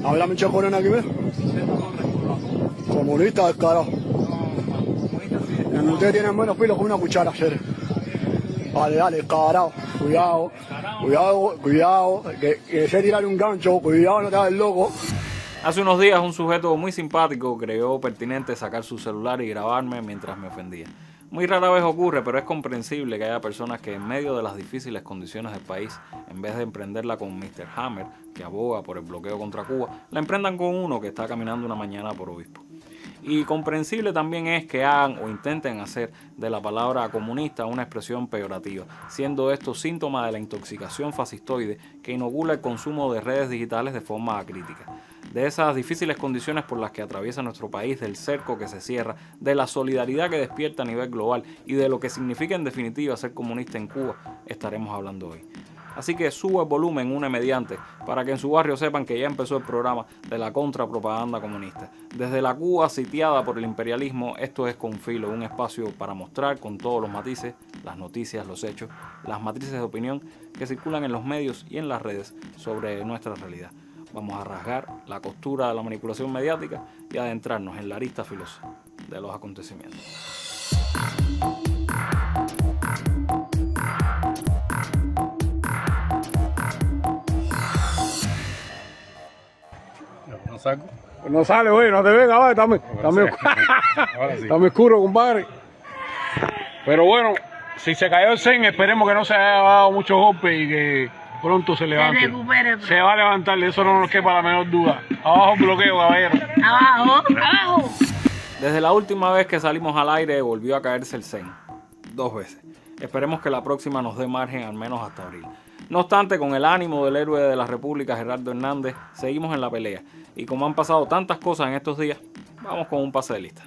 Habla mucho corona aquí, ¿ves? Comunista del carajo. Ustedes tienen menos filo con una cuchara, hacer. Dale, dale, carajo. Cuidado, cuidado, cuidado. Que se tirar un gancho, cuidado, no te hagas loco. Hace unos días un sujeto muy simpático creyó pertinente sacar su celular y grabarme mientras me ofendía. Muy rara vez ocurre, pero es comprensible que haya personas que en medio de las difíciles condiciones del país, en vez de emprenderla con Mr. Hammer, que aboga por el bloqueo contra Cuba, la emprendan con uno que está caminando una mañana por Obispo. Y comprensible también es que hagan o intenten hacer de la palabra comunista una expresión peyorativa, siendo esto síntoma de la intoxicación fascistoide que inocula el consumo de redes digitales de forma acrítica. De esas difíciles condiciones por las que atraviesa nuestro país, del cerco que se cierra, de la solidaridad que despierta a nivel global y de lo que significa en definitiva ser comunista en Cuba, estaremos hablando hoy. Así que subo el volumen une mediante para que en su barrio sepan que ya empezó el programa de la contrapropaganda comunista. Desde la Cuba sitiada por el imperialismo, esto es Con Filo, un espacio para mostrar con todos los matices, las noticias, los hechos, las matrices de opinión que circulan en los medios y en las redes sobre nuestra realidad. Vamos a rasgar la costura de la manipulación mediática y adentrarnos en la arista filosa de los acontecimientos. ¿No saco? No sale, güey, no te venga, va, está muy oscuro, compadre. Pero bueno, si se cayó el zen, esperemos que no se haya dado muchos golpes y que pronto se levante. Se recupere. Se va a levantar, de eso no nos quepa la menor duda. Abajo el bloqueo, caballero. Abajo, abajo. Desde la última vez que salimos al aire volvió a caerse el zen, 2 veces. Esperemos que la próxima nos dé margen al menos hasta abril. No obstante, con el ánimo del héroe de la República, Gerardo Hernández, seguimos en la pelea. Y como han pasado tantas cosas en estos días, vamos con un pase de lista.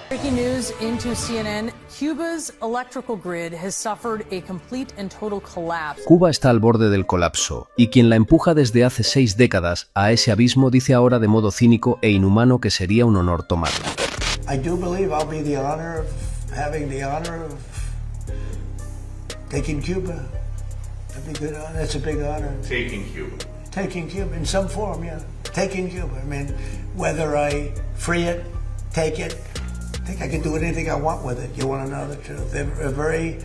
Breaking news into CNN. Cuba's electrical grid has suffered a complete and total collapse. Cuba está al borde del colapso, y quien la empuja desde hace 6 décadas a ese abismo dice ahora de modo cínico e inhumano que sería un honor tomarla. I do believe I'll be the honor of having the honor of taking Cuba. That'd be good. That's a big honor. Taking Cuba. Taking Cuba in some form, yeah. Taking Cuba. I mean, whether I free it, take it, I think I can do anything I want with it. You want to know the truth? They're a very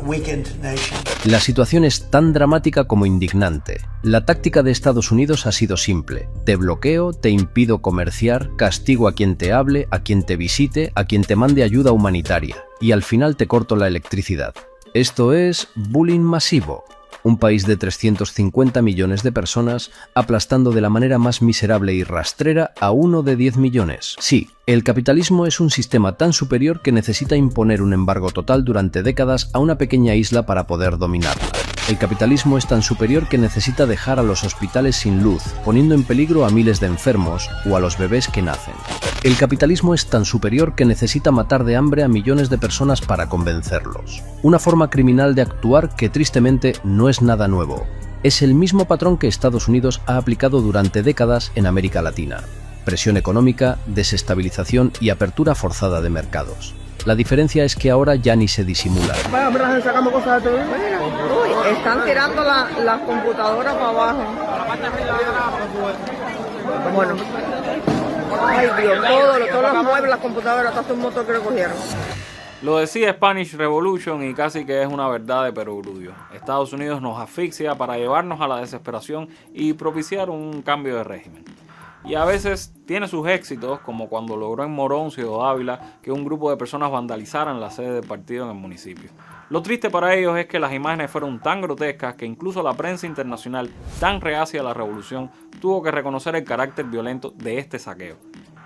weakened nation. La situación es tan dramática como indignante. La táctica de Estados Unidos ha sido simple. Te bloqueo, te impido comerciar, castigo a quien te hable, a quien te visite, a quien te mande ayuda humanitaria. Y al final te corto la electricidad. Esto es bullying masivo. Un país de 350 millones de personas aplastando de la manera más miserable y rastrera a uno de 10 millones. Sí, el capitalismo es un sistema tan superior que necesita imponer un embargo total durante décadas a una pequeña isla para poder dominarla. El capitalismo es tan superior que necesita dejar a los hospitales sin luz, poniendo en peligro a miles de enfermos o a los bebés que nacen. El capitalismo es tan superior que necesita matar de hambre a millones de personas para convencerlos. Una forma criminal de actuar que tristemente no es nada nuevo. Es el mismo patrón que Estados Unidos ha aplicado durante décadas en América Latina. Presión económica, desestabilización y apertura forzada de mercados. La diferencia es que ahora ya ni se disimula. Sacamos cosas de todo. Uy, están tirando las computadoras para abajo. Bueno. Ay Dios, todos los muebles, las computadoras, hasta un motor que recogieron. Lo decía Spanish Revolution y casi que es una verdad de perogrullo. Estados Unidos nos asfixia para llevarnos a la desesperación y propiciar un cambio de régimen. Y a veces tiene sus éxitos, como cuando logró en Moroncio o Ávila que un grupo de personas vandalizaran la sede del partido en el municipio. Lo triste para ellos es que las imágenes fueron tan grotescas que incluso la prensa internacional, tan reacia a la revolución, tuvo que reconocer el carácter violento de este saqueo.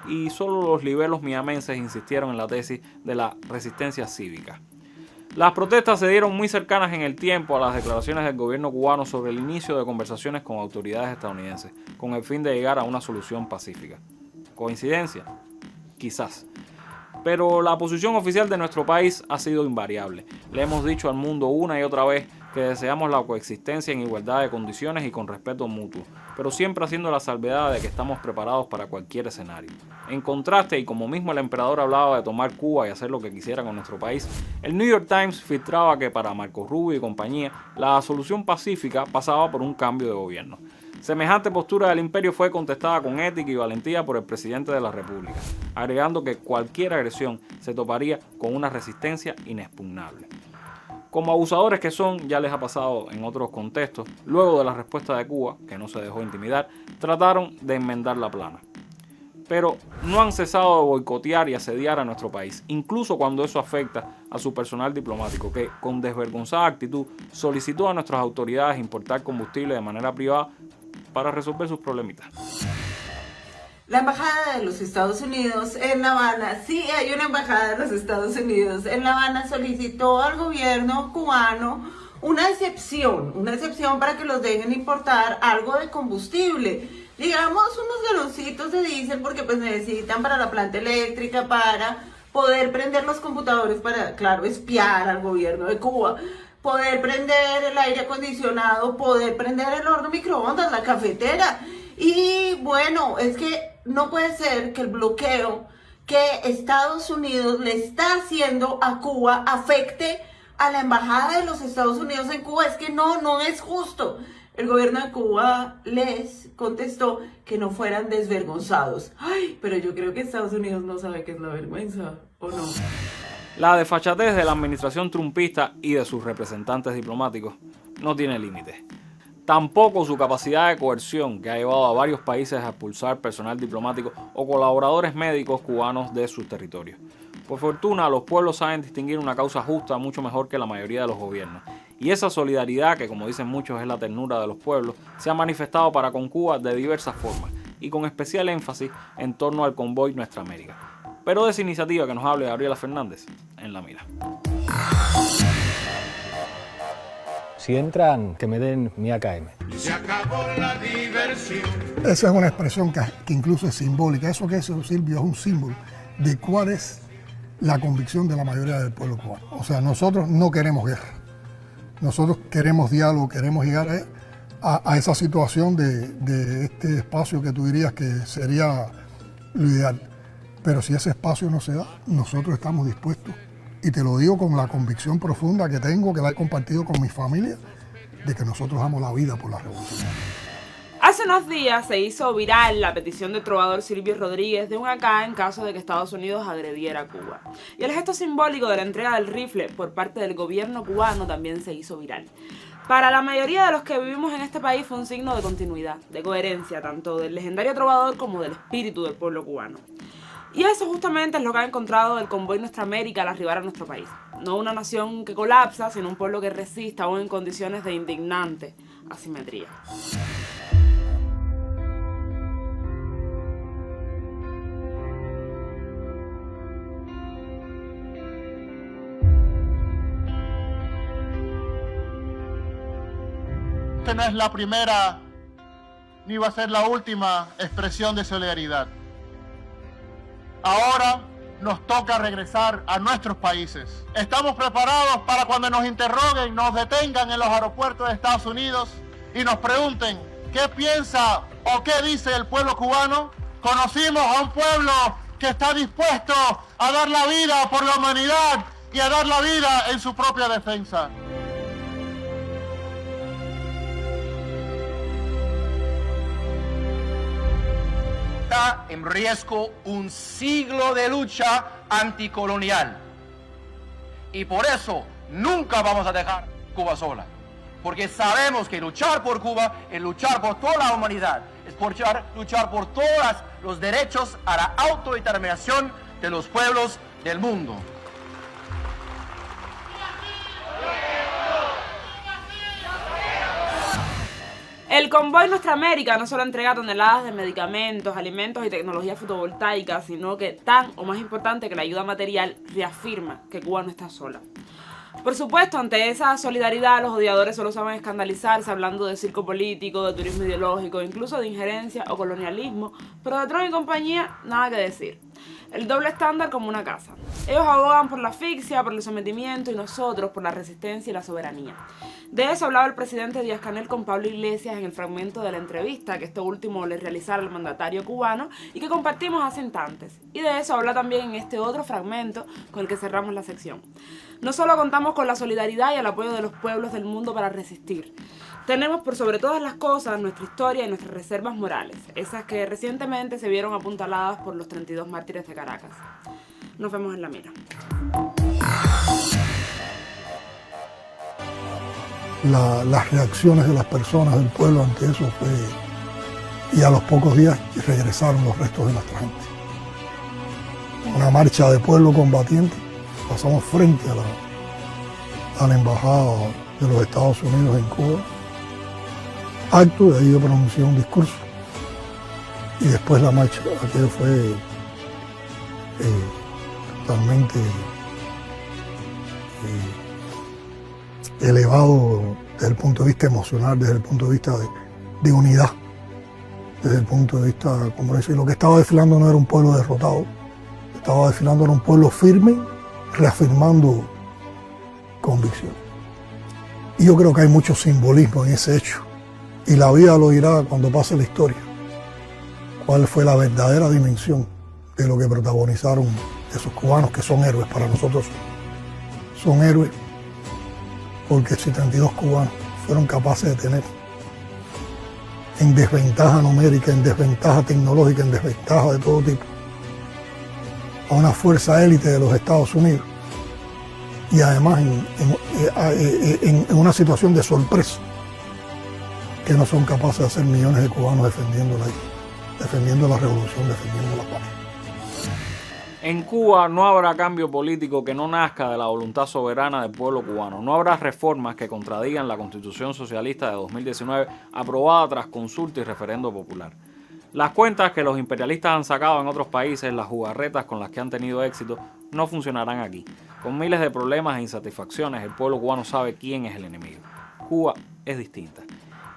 Y solo los libelos miamenses insistieron en la tesis de la resistencia cívica. Las protestas se dieron muy cercanas en el tiempo a las declaraciones del gobierno cubano sobre el inicio de conversaciones con autoridades estadounidenses, con el fin de llegar a una solución pacífica. ¿Coincidencia? Quizás. Pero la posición oficial de nuestro país ha sido invariable. Le hemos dicho al mundo una y otra vez que deseamos la coexistencia en igualdad de condiciones y con respeto mutuo, pero siempre haciendo la salvedad de que estamos preparados para cualquier escenario. En contraste, y como mismo el emperador hablaba de tomar Cuba y hacer lo que quisiera con nuestro país, el New York Times filtraba que para Marco Rubio y compañía, la solución pacífica pasaba por un cambio de gobierno. Semejante postura del imperio fue contestada con ética y valentía por el presidente de la República, agregando que cualquier agresión se toparía con una resistencia inexpugnable. Como abusadores que son, ya les ha pasado en otros contextos, luego de la respuesta de Cuba, que no se dejó intimidar, trataron de enmendar la plana. Pero no han cesado de boicotear y asediar a nuestro país, incluso cuando eso afecta a su personal diplomático, que con desvergonzada actitud solicitó a nuestras autoridades importar combustible de manera privada para resolver sus problemitas. La embajada de los Estados Unidos en La Habana, sí hay una embajada de los Estados Unidos en La Habana, solicitó al gobierno cubano una excepción para que los dejen importar algo de combustible, digamos unos galoncitos de diésel, porque pues necesitan para la planta eléctrica, para poder prender los computadores, para, claro, espiar al gobierno de Cuba, poder prender el aire acondicionado, poder prender el horno microondas, la cafetera. Y bueno, es que no puede ser que el bloqueo que Estados Unidos le está haciendo a Cuba afecte a la embajada de los Estados Unidos en Cuba. Es que no es justo. El gobierno de Cuba les contestó que no fueran desvergonzados. Ay, pero yo creo que Estados Unidos no sabe qué es la vergüenza, ¿o no? La desfachatez de la administración trumpista y de sus representantes diplomáticos no tiene límites. Tampoco su capacidad de coerción, que ha llevado a varios países a expulsar personal diplomático o colaboradores médicos cubanos de sus territorios. Por fortuna, los pueblos saben distinguir una causa justa mucho mejor que la mayoría de los gobiernos. Y esa solidaridad, que como dicen muchos es la ternura de los pueblos, se ha manifestado para con Cuba de diversas formas y con especial énfasis en torno al convoy Nuestra América. Pero de esa iniciativa que nos hable Gabriela Fernández, en la mira. Si entran, que me den mi AKM. Se acabó la diversión. Esa es una expresión que incluso es simbólica. Eso que es, Silvio, es un símbolo de cuál es la convicción de la mayoría del pueblo cubano. O sea, nosotros no queremos guerra. Nosotros queremos diálogo, queremos llegar a esa situación de este espacio que tú dirías que sería lo ideal. Pero si ese espacio no se da, nosotros estamos dispuestos, y te lo digo con la convicción profunda que tengo, que la he compartido con mi familia, de que nosotros damos la vida por la revolución. Hace unos días se hizo viral la petición del trovador Silvio Rodríguez de un AK en caso de que Estados Unidos agrediera a Cuba. Y el gesto simbólico de la entrega del rifle por parte del gobierno cubano también se hizo viral. Para la mayoría de los que vivimos en este país fue un signo de continuidad, de coherencia, tanto del legendario trovador como del espíritu del pueblo cubano. Y eso justamente es lo que ha encontrado el convoy Nuestra América al arribar a nuestro país. No una nación que colapsa, sino un pueblo que resiste aún en condiciones de indignante asimetría. Esta no es la primera ni va a ser la última expresión de solidaridad. Ahora nos toca regresar a nuestros países. Estamos preparados para cuando nos interroguen, nos detengan en los aeropuertos de Estados Unidos y nos pregunten qué piensa o qué dice el pueblo cubano. Conocimos a un pueblo que está dispuesto a dar la vida por la humanidad y a dar la vida en su propia defensa. Está en riesgo un siglo de lucha anticolonial. Y por eso nunca vamos a dejar Cuba sola. Porque sabemos que luchar por Cuba es luchar por toda la humanidad. Es luchar por todos los derechos a la autodeterminación de los pueblos del mundo. El convoy Nuestra América no solo entrega toneladas de medicamentos, alimentos y tecnología fotovoltaica, sino que tan o más importante que la ayuda material reafirma que Cuba no está sola. Por supuesto, ante esa solidaridad, los odiadores solo saben escandalizarse hablando de circo político, de turismo ideológico, incluso de injerencia o colonialismo, pero de Trump y compañía, nada que decir. el doble estándar como una casa. Ellos abogan por la asfixia, por el sometimiento y nosotros por la resistencia y la soberanía. De eso hablaba el presidente Díaz-Canel con Pablo Iglesias en el fragmento de la entrevista que esto último le realizara al mandatario cubano y que compartimos hace instantes. Y de eso habla también en este otro fragmento con el que cerramos la sección. No solo contamos con la solidaridad y el apoyo de los pueblos del mundo para resistir. Tenemos por sobre todas las cosas nuestra historia y nuestras reservas morales, esas que recientemente se vieron apuntaladas por los 32 mártires de Caracas. Nos vemos en la mira. Las reacciones de las personas del pueblo ante eso fue, y a los pocos días regresaron los restos de nuestra gente. Una marcha de pueblo combatiente, pasamos frente a la embajada de los Estados Unidos en Cuba, acto, de ahí yo pronuncié un discurso y después la marcha. Aquello fue totalmente elevado desde el punto de vista emocional, desde el punto de vista de unidad, desde el punto de vista, como decir, lo que estaba desfilando no era un pueblo derrotado, estaba desfilando era un pueblo firme, reafirmando convicción. Y yo creo que hay mucho simbolismo en ese hecho, y la vida lo dirá cuando pase la historia, cuál fue la verdadera dimensión de lo que protagonizaron esos cubanos que son héroes para nosotros. Son héroes porque 72 cubanos fueron capaces de tener, en desventaja numérica, en desventaja tecnológica, en desventaja de todo tipo, a una fuerza élite de los Estados Unidos, y además en una situación de sorpresa que no son capaces de hacer millones de cubanos defendiendo la revolución, defendiendo la paz. En Cuba no habrá cambio político que no nazca de la voluntad soberana del pueblo cubano. No habrá reformas que contradigan la Constitución Socialista de 2019 aprobada tras consulta y referendo popular. Las cuentas que los imperialistas han sacado en otros países, las jugarretas con las que han tenido éxito, no funcionarán aquí. Con miles de problemas e insatisfacciones, el pueblo cubano sabe quién es el enemigo. Cuba es distinta.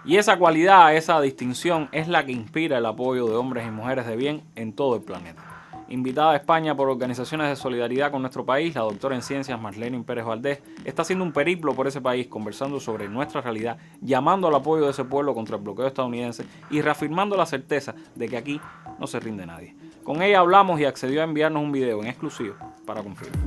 Y esa cualidad, esa distinción es la que inspira el apoyo de hombres y mujeres de bien en todo el planeta. Invitada a España por organizaciones de solidaridad con nuestro país, la doctora en ciencias Marlene Pérez Valdés está haciendo un periplo por ese país, conversando sobre nuestra realidad, llamando al apoyo de ese pueblo contra el bloqueo estadounidense y reafirmando la certeza de que aquí no se rinde nadie. Con ella hablamos y accedió a enviarnos un video en exclusivo para confirmar.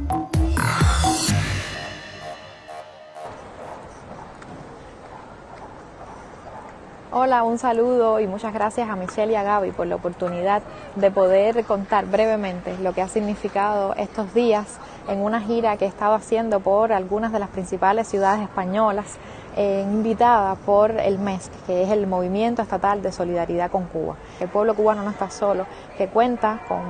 Hola, un saludo y muchas gracias a Michelle y a Gaby por la oportunidad de poder contar brevemente lo que ha significado estos días en una gira que he estado haciendo por algunas de las principales ciudades españolas, invitada por el MES, que es el Movimiento Estatal de Solidaridad con Cuba. El pueblo cubano no está solo, que cuenta con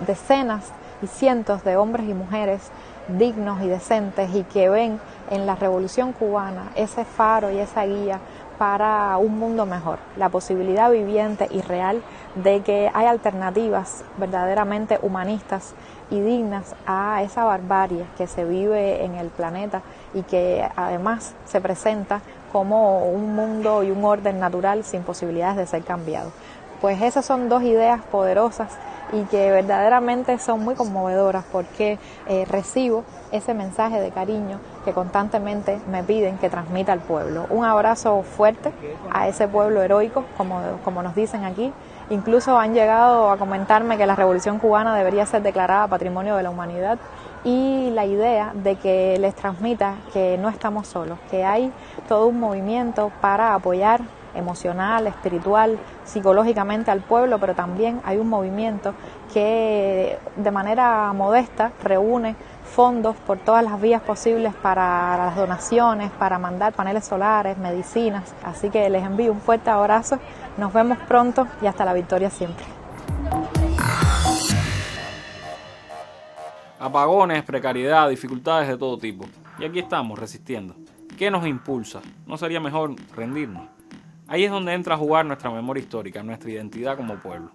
decenas y cientos de hombres y mujeres dignos y decentes y que ven en la Revolución Cubana ese faro y esa guía para un mundo mejor, la posibilidad viviente y real de que hay alternativas verdaderamente humanistas y dignas a esa barbarie que se vive en el planeta y que además se presenta como un mundo y un orden natural sin posibilidades de ser cambiado. Pues esas son dos ideas poderosas y que verdaderamente son muy conmovedoras porque recibo ese mensaje de cariño que constantemente me piden que transmita al pueblo. Un abrazo fuerte a ese pueblo heroico, como nos dicen aquí. Incluso han llegado a comentarme que la Revolución Cubana debería ser declarada Patrimonio de la Humanidad y la idea de que les transmita que no estamos solos, que hay todo un movimiento para apoyar emocional, espiritual, psicológicamente al pueblo, pero también hay un movimiento que de manera modesta reúne fondos por todas las vías posibles para las donaciones, para mandar paneles solares, medicinas. Así que les envío un fuerte abrazo, nos vemos pronto y hasta la victoria siempre. Apagones, precariedad, dificultades de todo tipo. Y aquí estamos resistiendo. ¿Qué nos impulsa? ¿No sería mejor rendirnos? Ahí es donde entra a jugar nuestra memoria histórica, nuestra identidad como pueblo.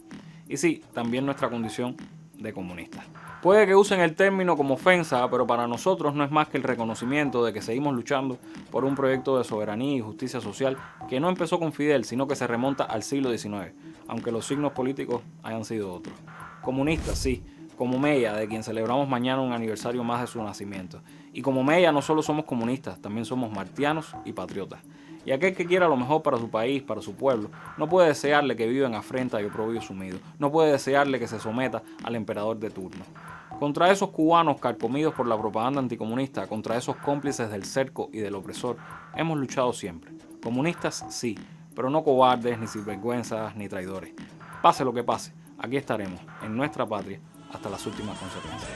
Y sí, también nuestra condición de comunistas. Puede que usen el término como ofensa, pero para nosotros no es más que el reconocimiento de que seguimos luchando por un proyecto de soberanía y justicia social que no empezó con Fidel, sino que se remonta al siglo XIX, aunque los signos políticos hayan sido otros. Comunistas, sí, como Mella, de quien celebramos mañana un aniversario más de su nacimiento. Y como Mella no solo somos comunistas, también somos martianos y patriotas. Y aquel que quiera lo mejor para su país, para su pueblo, no puede desearle que viva en afrenta y oprobio sumido. No puede desearle que se someta al emperador de turno. Contra esos cubanos carcomidos por la propaganda anticomunista, contra esos cómplices del cerco y del opresor, hemos luchado siempre. Comunistas sí, pero no cobardes, ni sinvergüenzas, ni traidores. Pase lo que pase, aquí estaremos, en nuestra patria, hasta las últimas consecuencias.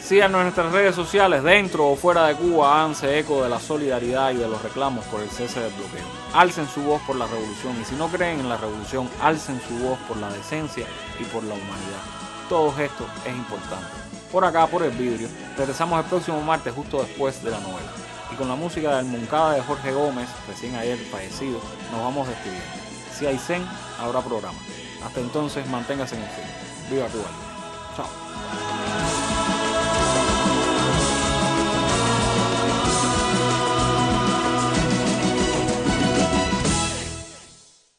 Síganos en nuestras redes sociales, dentro o fuera de Cuba, háganse eco de la solidaridad y de los reclamos por el cese del bloqueo. Alcen su voz por la revolución y si no creen en la revolución, alcen su voz por la decencia y por la humanidad. Todo esto es importante. Por acá, por el vidrio, regresamos el próximo martes justo después de la novela. Y con la música del Moncada de Jorge Gómez, recién ayer fallecido, nos vamos despidiendo. Si hay zen, habrá programa. Hasta entonces, manténgase en el fin. Viva Cuba. Chao.